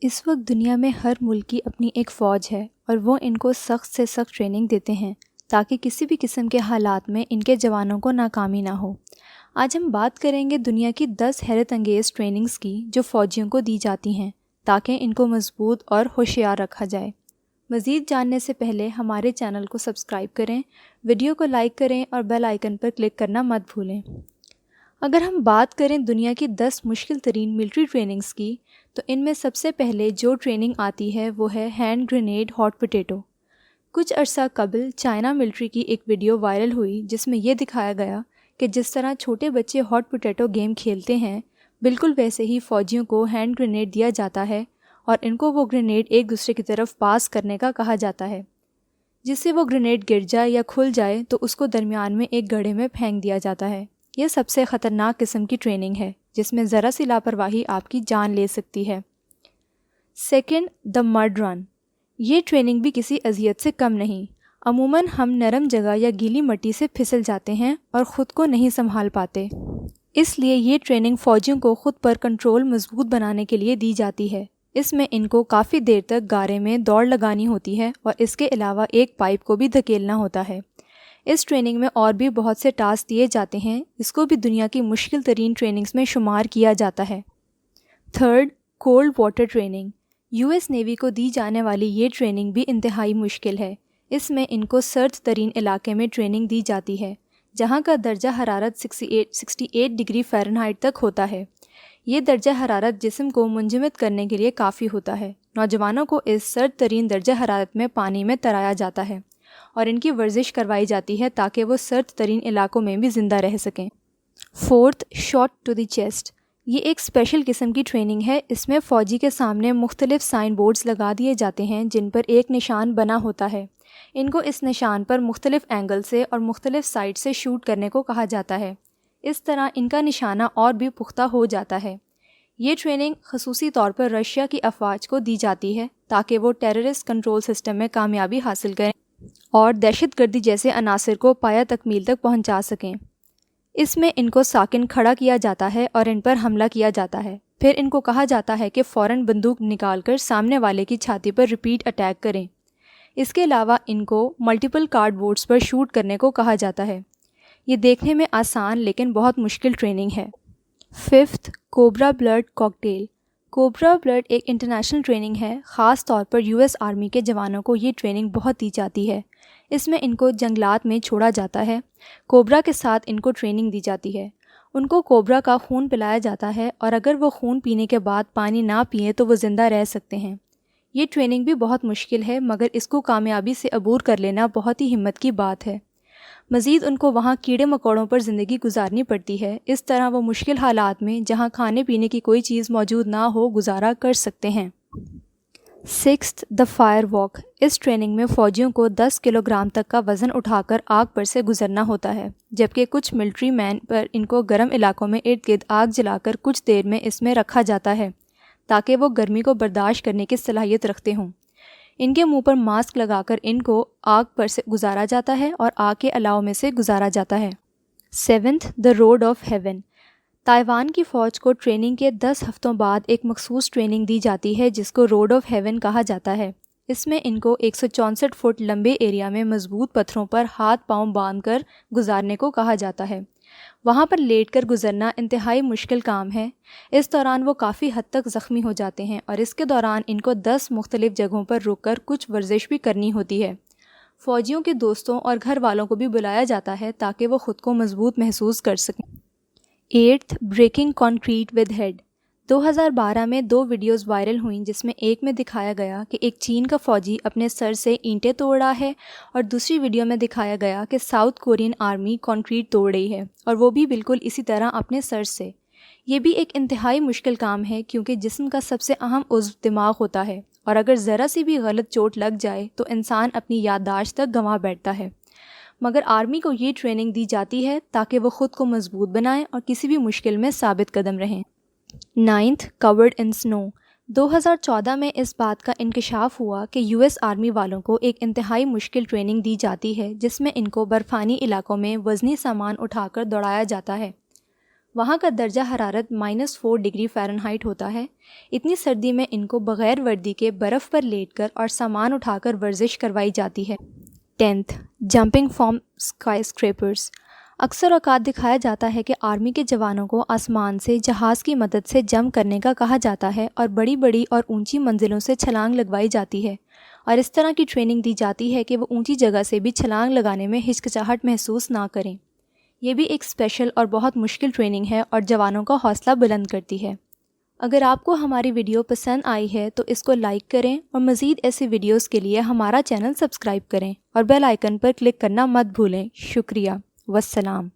اس وقت دنیا میں ہر ملک کی اپنی ایک فوج ہے اور وہ ان کو سخت سے سخت ٹریننگ دیتے ہیں تاکہ کسی بھی قسم کے حالات میں ان کے جوانوں کو ناکامی نہ ہو۔ آج ہم بات کریں گے دنیا کی 10 حیرت انگیز ٹریننگز کی جو فوجیوں کو دی جاتی ہیں تاکہ ان کو مضبوط اور ہوشیار رکھا جائے۔ مزید جاننے سے پہلے ہمارے چینل کو سبسکرائب کریں، ویڈیو کو لائک کریں اور بیل آئیکن پر کلک کرنا مت بھولیں۔ اگر ہم بات کریں دنیا کی 10 مشکل ترین ملٹری ٹریننگز کی تو ان میں سب سے پہلے جو ٹریننگ آتی ہے وہ ہے ہینڈ گرینیڈ ہاٹ پوٹیٹو۔ کچھ عرصہ قبل چائنا ملٹری کی ایک ویڈیو وائرل ہوئی جس میں یہ دکھایا گیا کہ جس طرح چھوٹے بچے ہاٹ پوٹیٹو گیم کھیلتے ہیں بالکل ویسے ہی فوجیوں کو ہینڈ گرینیڈ دیا جاتا ہے اور ان کو وہ گرینیڈ ایک دوسرے کی طرف پاس کرنے کا کہا جاتا ہے، جس سے وہ گرینیڈ گر جائے یا کھل جائے تو اس کو درمیان میں ایک گڑھے میں پھینک دیا جاتا ہے۔ یہ سب سے خطرناک قسم کی ٹریننگ ہے جس میں ذرا سی لاپرواہی آپ کی جان لے سکتی ہے۔ سیکنڈ، دا مڈ رن۔ یہ ٹریننگ بھی کسی اذیت سے کم نہیں۔ عموماً ہم نرم جگہ یا گیلی مٹی سے پھسل جاتے ہیں اور خود کو نہیں سنبھال پاتے، اس لیے یہ ٹریننگ فوجیوں کو خود پر کنٹرول مضبوط بنانے کے لیے دی جاتی ہے۔ اس میں ان کو کافی دیر تک گارے میں دوڑ لگانی ہوتی ہے اور اس کے علاوہ ایک پائپ کو بھی دھکیلنا ہوتا ہے۔ اس ٹریننگ میں اور بھی بہت سے ٹاسک دیے جاتے ہیں، اس کو بھی دنیا کی مشکل ترین ٹریننگز میں شمار کیا جاتا ہے۔ Third, cold water training. U S navy کو دی جانے والی یہ ٹریننگ بھی انتہائی مشکل ہے۔ اس میں ان کو سرد ترین علاقے میں ٹریننگ دی جاتی ہے جہاں کا درجہ حرارت 68 ڈگری فahrenheit تک ہوتا ہے۔ یہ درجہ حرارت جسم کو منجمد کرنے کے لیے کافی ہوتا ہے۔ نوجوانوں کو اس سرد ترین درجہ حرارت میں پانی میں ترایا جاتا ہے اور ان کی ورزش کروائی جاتی ہے تاکہ وہ سرد ترین علاقوں میں بھی زندہ رہ سکیں۔ Fourth, shot to the chest. یہ ایک اسپیشل قسم کی ٹریننگ ہے۔ اس میں فوجی کے سامنے مختلف سائن بورڈز لگا دیے جاتے ہیں جن پر ایک نشان بنا ہوتا ہے۔ ان کو اس نشان پر مختلف اینگل سے اور مختلف سائڈ سے شوٹ کرنے کو کہا جاتا ہے۔ اس طرح ان کا نشانہ اور بھی پختہ ہو جاتا ہے۔ یہ ٹریننگ خصوصی طور پر رشیا کی افواج کو دی جاتی ہے تاکہ وہ ٹیررسٹ کنٹرول سسٹم میں کامیابی حاصل کریں اور دہشت گردی جیسے عناصر کو پایہ تکمیل تک پہنچا سکیں۔ اس میں ان کو ساکن کھڑا کیا جاتا ہے اور ان پر حملہ کیا جاتا ہے، پھر ان کو کہا جاتا ہے کہ فوراً بندوق نکال کر سامنے والے کی چھاتی پر ریپیٹ اٹیک کریں۔ اس کے علاوہ ان کو ملٹیپل کارڈ بورڈز پر شوٹ کرنے کو کہا جاتا ہے۔ یہ دیکھنے میں آسان لیکن بہت مشکل ٹریننگ ہے۔ Fifth, cobra blood cocktail. Cobra blood ایک انٹرنیشنل ٹریننگ ہے، خاص طور پر یو ایس آرمی کے جوانوں کو یہ ٹریننگ بہت دی جاتی ہے۔ اس میں ان کو جنگلات میں چھوڑا جاتا ہے، کوبرا کے ساتھ ان کو ٹریننگ دی جاتی ہے۔ ان کو کوبرا کا خون پلایا جاتا ہے اور اگر وہ خون پینے کے بعد پانی نہ پئیں تو وہ زندہ رہ سکتے ہیں۔ یہ ٹریننگ بھی بہت مشکل ہے مگر اس کو کامیابی سے عبور کر لینا بہت ہی ہمت کی بات ہے۔ مزید ان کو وہاں کیڑے مکوڑوں پر زندگی گزارنی پڑتی ہے، اس طرح وہ مشکل حالات میں جہاں کھانے پینے کی کوئی چیز موجود نہ ہو گزارا کر سکتے ہیں۔ Sixth, the fire walk. اس ٹریننگ میں فوجیوں کو 10 کلو گرام تک کا وزن اٹھا کر آگ پر سے گزرنا ہوتا ہے، جبکہ کچھ ملٹری مین پر ان کو گرم علاقوں میں ارد گرد آگ جلا کر کچھ دیر میں اس میں رکھا جاتا ہے تاکہ وہ گرمی کو برداشت کرنے کی صلاحیت رکھتے ہوں۔ ان کے منہ پر ماسک لگا کر ان کو آگ پر سے گزارا جاتا ہے اور آگ کے الاؤ میں سے گزارا جاتا ہے۔ Seventh, the road of heaven. Taiwan کی فوج کو ٹریننگ کے 10 ہفتوں بعد ایک مخصوص ٹریننگ دی جاتی ہے جس کو روڈ آف ہیون کہا جاتا ہے۔ اس میں ان کو 164 فٹ لمبے ایریا میں مضبوط پتھروں پر ہاتھ پاؤں باندھ کر گزارنے کو کہا جاتا ہے۔ وہاں پر لیٹ کر گزرنا انتہائی مشکل کام ہے۔ اس دوران وہ کافی حد تک زخمی ہو جاتے ہیں اور اس کے دوران ان کو 10 مختلف جگہوں پر رک کر کچھ ورزش بھی کرنی ہوتی ہے۔ فوجیوں کے دوستوں اور گھر والوں کو بھی بلایا جاتا ہے تاکہ وہ خود کو مضبوط محسوس کر سکیں۔ Eighth, breaking concrete with head. 2012 میں 2 ویڈیوز وائرل ہوئیں جس میں ایک میں دکھایا گیا کہ ایک چین کا فوجی اپنے سر سے اینٹیں توڑ رہا ہے اور دوسری ویڈیو میں دکھایا گیا کہ ساؤتھ کورین آرمی کنکریٹ توڑ رہی ہے اور وہ بھی بالکل اسی طرح اپنے سر سے۔ یہ بھی ایک انتہائی مشکل کام ہے کیونکہ جسم کا سب سے اہم عضو دماغ ہوتا ہے اور اگر ذرا سی بھی غلط چوٹ لگ جائے تو انسان اپنی یادداشت تک گنوا بیٹھتا ہے، مگر آرمی کو یہ ٹریننگ دی جاتی ہے تاکہ وہ خود کو مضبوط بنائیں اور کسی بھی مشکل میں ثابت قدم رہیں۔ نائنتھ، کورڈ ان سنو۔ 2014 میں اس بات کا انکشاف ہوا کہ یو ایس آرمی والوں کو ایک انتہائی مشکل ٹریننگ دی جاتی ہے جس میں ان کو برفانی علاقوں میں وزنی سامان اٹھا کر دوڑایا جاتا ہے۔ وہاں کا درجہ حرارت -4 ڈگری فahrenheit ہوتا ہے۔ اتنی سردی میں ان کو بغیر وردی کے برف پر لیٹ کر اور سامان اٹھا کر ورزش کروائی جاتی ہے۔ 10th jumping from sky scrapers. اکثر اوقات دکھایا جاتا ہے کہ آرمی کے جوانوں کو آسمان سے جہاز کی مدد سے جمپ کرنے کا کہا جاتا ہے اور بڑی بڑی اور اونچی منزلوں سے چھلانگ لگوائی جاتی ہے، اور اس طرح کی ٹریننگ دی جاتی ہے کہ وہ اونچی جگہ سے بھی چھلانگ لگانے میں ہچکچاہٹ محسوس نہ کریں۔ یہ بھی ایک اسپیشل اور بہت مشکل ٹریننگ ہے اور جوانوں کا حوصلہ بلند کرتی ہے۔ اگر آپ کو ہماری ویڈیو پسند آئی ہے تو اس کو لائک کریں اور مزید ایسی ویڈیوز کے لیے ہمارا چینل سبسکرائب کریں اور بیل آئیکن پر کلک کرنا مت بھولیں۔ شکریہ۔ والسلام۔